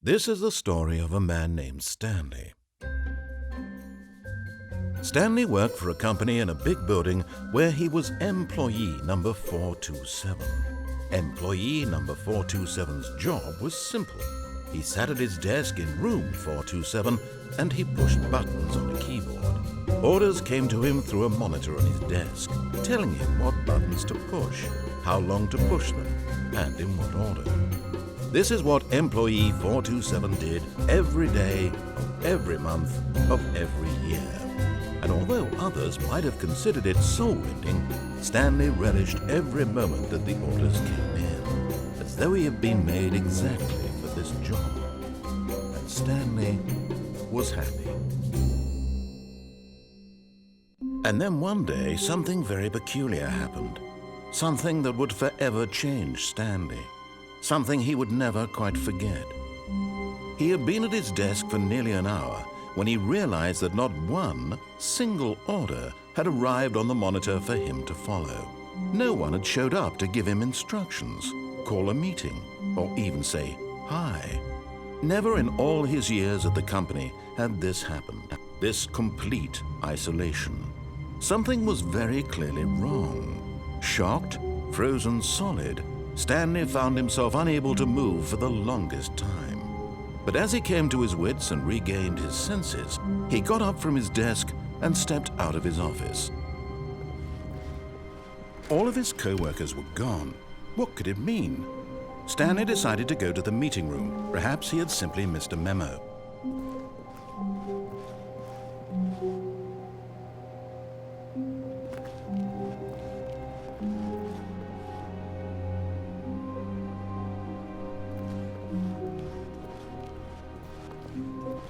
This is the story of a man named Stanley. Stanley worked for a company in a big building where he was employee number 427. Employee number 427's job was simple. He sat at his desk in room 427 and he pushed buttons on a keyboard. Orders came to him through a monitor on his desk, telling him what buttons to push, how long to push them, and in what order. This is what employee 427 did every day of every month of every year. And although others might have considered it soul-rending, Stanley relished every moment that the orders came in, as though he had been made exactly for this job. And Stanley was happy. And then one day, something very peculiar happened. Something that would forever change Stanley. Something he would never quite forget. He had been at his desk for nearly an hour when he realized that not one single order had arrived on the monitor for him to follow. No one had showed up to give him instructions, call a meeting, or even say hi. Never in all his years at the company had this happened, this complete isolation. Something was very clearly wrong. Shocked, frozen solid, Stanley found himself unable to move for the longest time. But as he came to his wits and regained his senses, he got up from his desk and stepped out of his office. All of his co-workers were gone. What could it mean? Stanley decided to go to the meeting room. Perhaps he had simply missed a memo.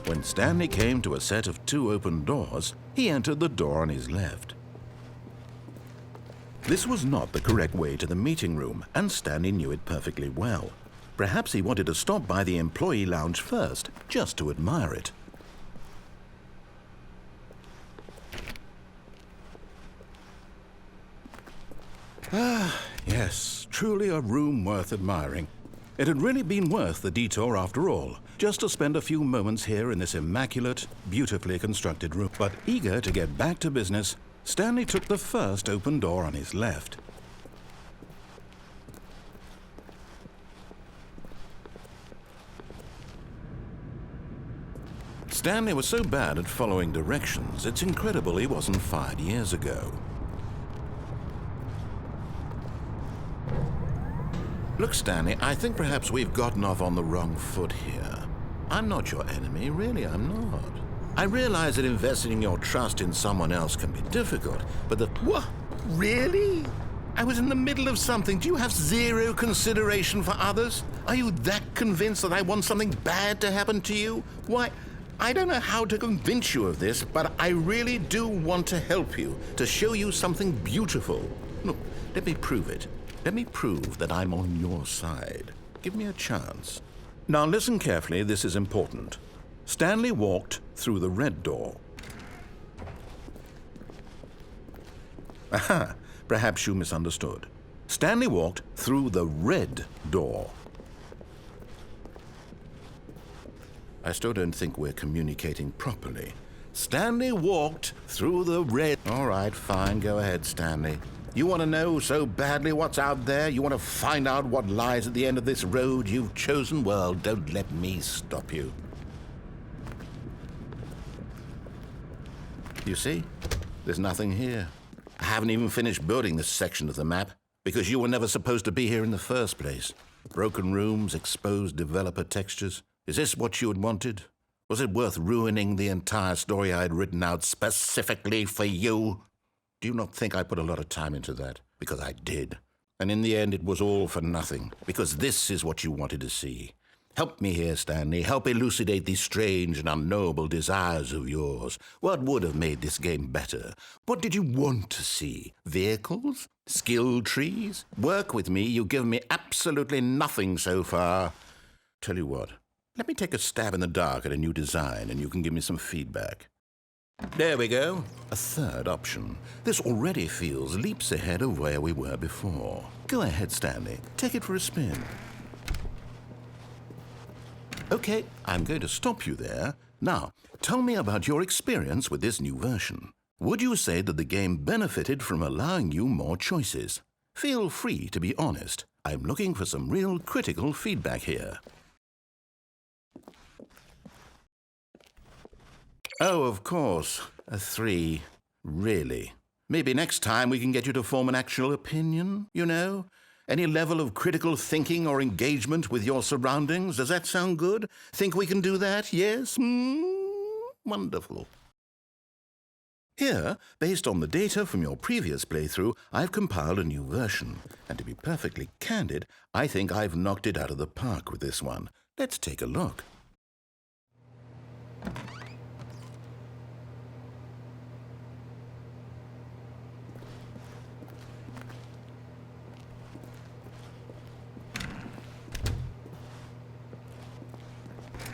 When Stanley came to a set of 2 open doors, he entered the door on his left. This was not the correct way to the meeting room, and Stanley knew it perfectly well. Perhaps he wanted to stop by the employee lounge first, just to admire it. Ah, yes, truly a room worth admiring. It had really been worth the detour after all, just to spend a few moments here in this immaculate, beautifully constructed room. But eager to get back to business, Stanley took the first open door on his left. Stanley was so bad at following directions, it's incredible he wasn't fired years ago. Look, Stanley, I think perhaps we've gotten off on the wrong foot here. I'm not your enemy, really, I'm not. I realize that investing your trust in someone else can be difficult, but What? Really? I was in the middle of something. Do you have zero consideration for others? Are you that convinced that I want something bad to happen to you? Why, I don't know how to convince you of this, but I really do want to help you, to show you something beautiful. Look, let me prove it. Let me prove that I'm on your side. Give me a chance. Now listen carefully, this is important. Stanley walked through the red door. Aha, perhaps you misunderstood. Stanley walked through the red door. I still don't think we're communicating properly. Stanley walked through the red... All right, fine, go ahead, Stanley. You want to know so badly what's out there? You want to find out what lies at the end of this road you've chosen? Well, don't let me stop you. You see? There's nothing here. I haven't even finished building this section of the map because you were never supposed to be here in the first place. Broken rooms, exposed developer textures. Is this what you had wanted? Was it worth ruining the entire story I had written out specifically for you? Do you not think I put a lot of time into that? Because I did. And in the end, it was all for nothing. Because this is what you wanted to see. Help me here, Stanley. Help elucidate these strange and unknowable desires of yours. What would have made this game better? What did you want to see? Vehicles? Skill trees? Work with me. You've given me absolutely nothing so far. Tell you what. Let me take a stab in the dark at a new design, and you can give me some feedback. There we go. A third option. This already feels leaps ahead of where we were before. Go ahead, Stanley. Take it for a spin. Okay, I'm going to stop you there. Now, tell me about your experience with this new version. Would you say that the game benefited from allowing you more choices? Feel free to be honest. I'm looking for some real critical feedback here. Oh, of course. A 3. Really? Maybe next time we can get you to form an actual opinion, you know? Any level of critical thinking or engagement with your surroundings? Does that sound good? Think we can do that? Yes? Wonderful. Here, based on the data from your previous playthrough, I've compiled a new version. And to be perfectly candid, I think I've knocked it out of the park with this one. Let's take a look.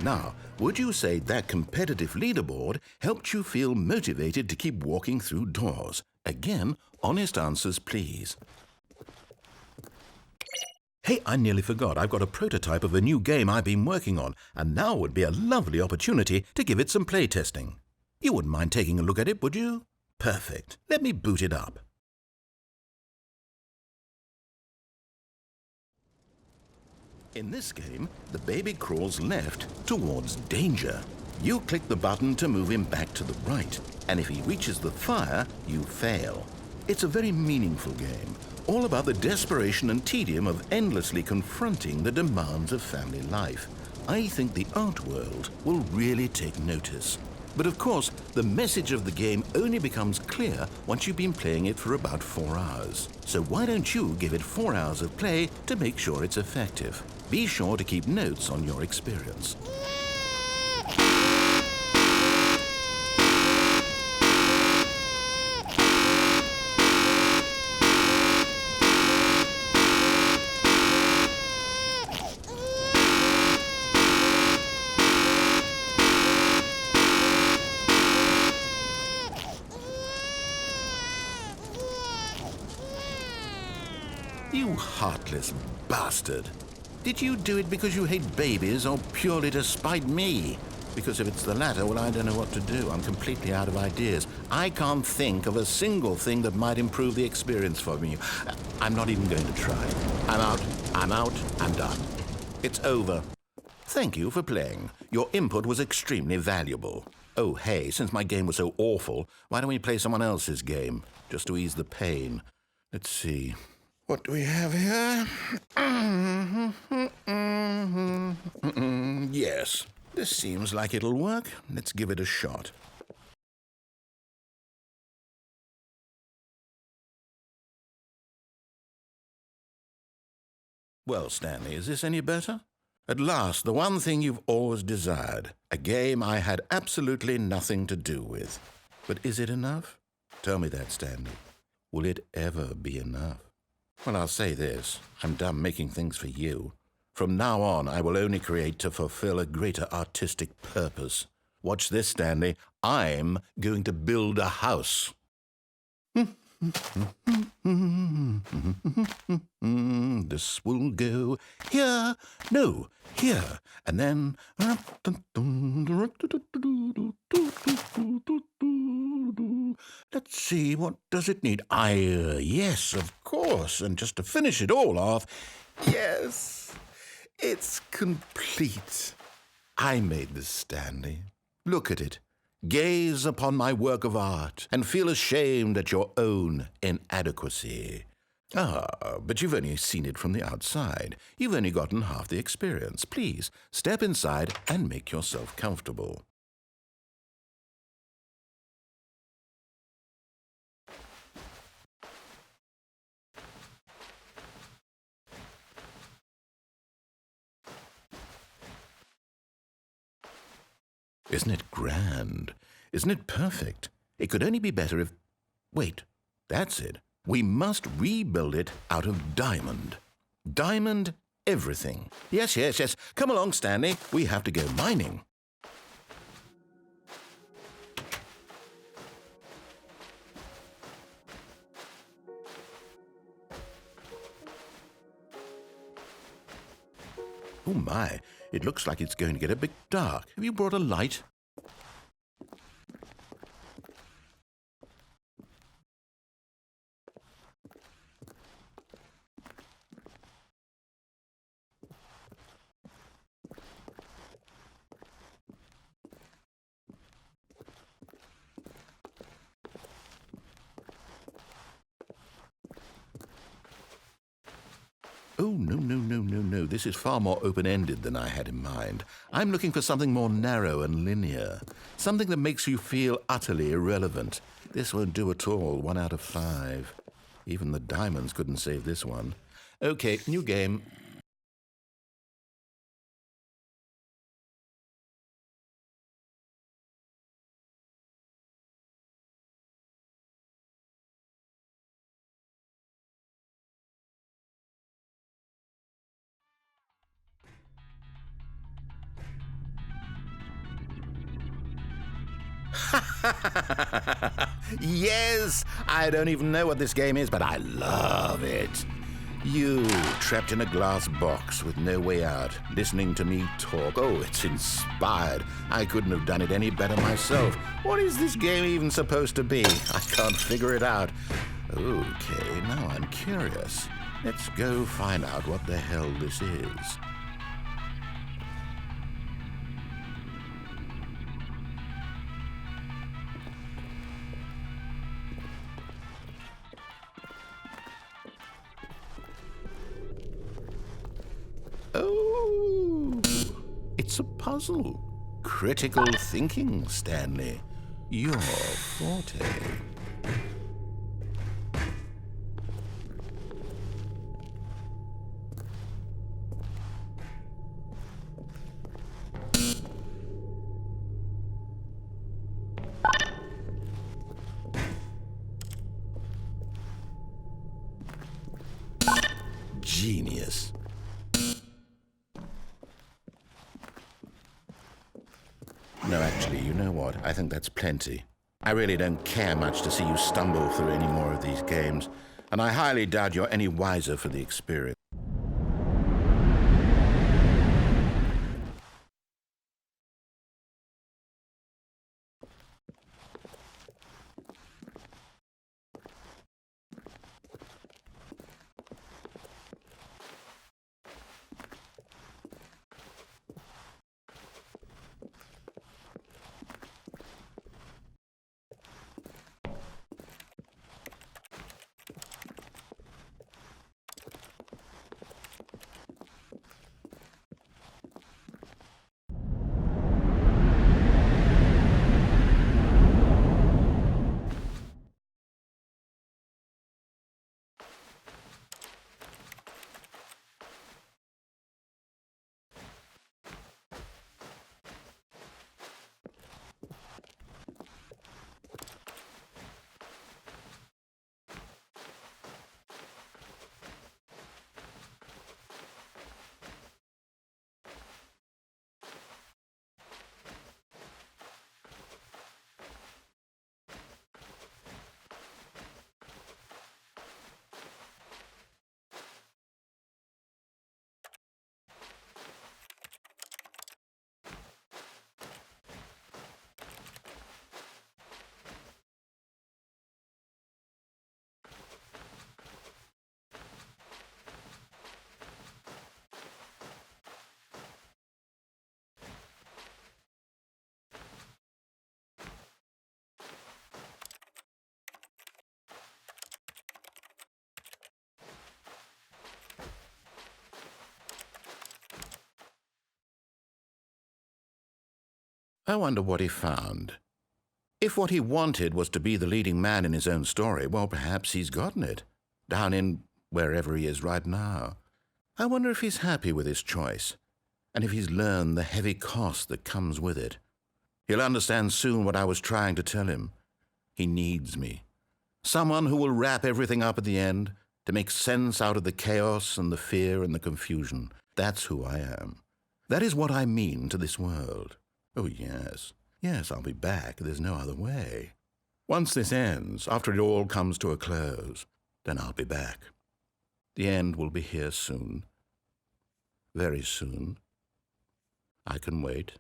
Now, would you say that competitive leaderboard helped you feel motivated to keep walking through doors? Again, honest answers, please. Hey, I nearly forgot. I've got a prototype of a new game I've been working on, and now would be a lovely opportunity to give it some playtesting. You wouldn't mind taking a look at it, would you? Perfect. Let me boot it up. In this game, the baby crawls left towards danger. You click the button to move him back to the right, and if he reaches the fire, you fail. It's a very meaningful game, all about the desperation and tedium of endlessly confronting the demands of family life. I think the art world will really take notice. But of course, the message of the game only becomes clear once you've been playing it for about 4 hours. So why don't you give it 4 hours of play to make sure it's effective? Be sure to keep notes on your experience. You heartless bastard. Did you do it because you hate babies or purely to spite me? Because if it's the latter, well, I don't know what to do. I'm completely out of ideas. I can't think of a single thing that might improve the experience for me. I'm not even going to try. I'm out, I'm done. It's over. Thank you for playing. Your input was extremely valuable. Oh, hey, since my game was so awful, why don't we play someone else's game, just to ease the pain? Let's see. What do we have here? Yes, this seems like it'll work. Let's give it a shot. Well, Stanley, is this any better? At last, the one thing you've always desired. A game I had absolutely nothing to do with. But is it enough? Tell me that, Stanley. Will it ever be enough? Well, I'll say this. I'm done making things for you. From now on, I will only create to fulfill a greater artistic purpose. Watch this, Stanley. I'm going to build a house. This will go here, no, here, and then... Let's see, what does it need? Yes, of course, and just to finish it all off, yes, it's complete. I made this, Stanley. Look at it. Gaze upon my work of art and feel ashamed at your own inadequacy. Ah, but you've only seen it from the outside. You've only gotten half the experience. Please, step inside and make yourself comfortable. Isn't it grand? Isn't it perfect? It could only be better if... Wait, that's it. We must rebuild it out of diamond. Diamond everything. Yes. Come along, Stanley. We have to go mining. Oh my, it looks like it's going to get a bit dark. Have you brought a light? Oh, no. This is far more open-ended than I had in mind. I'm looking for something more narrow and linear. Something that makes you feel utterly irrelevant. This won't do at all. 1 out of 5. Even the diamonds couldn't save this one. Okay, new game. Yes! I don't even know what this game is, but I love it. You, trapped in a glass box with no way out, listening to me talk. Oh, it's inspired. I couldn't have done it any better myself. What is this game even supposed to be? I can't figure it out. Okay, now I'm curious. Let's go find out what the hell this is. Oh, it's a puzzle. Critical thinking, Stanley. Your forte. Genius. No, actually, you know what? I think that's plenty. I really don't care much to see you stumble through any more of these games, and I highly doubt you're any wiser for the experience. I wonder what he found. If what he wanted was to be the leading man in his own story, well, perhaps he's gotten it, down in wherever he is right now. I wonder if he's happy with his choice, and if he's learned the heavy cost that comes with it. He'll understand soon what I was trying to tell him. He needs me. Someone who will wrap everything up at the end, to make sense out of the chaos and the fear and the confusion. That's who I am. That is what I mean to this world. Oh, yes. Yes, I'll be back. There's no other way. Once this ends, after it all comes to a close, then I'll be back. The end will be here soon. very soon. I can wait.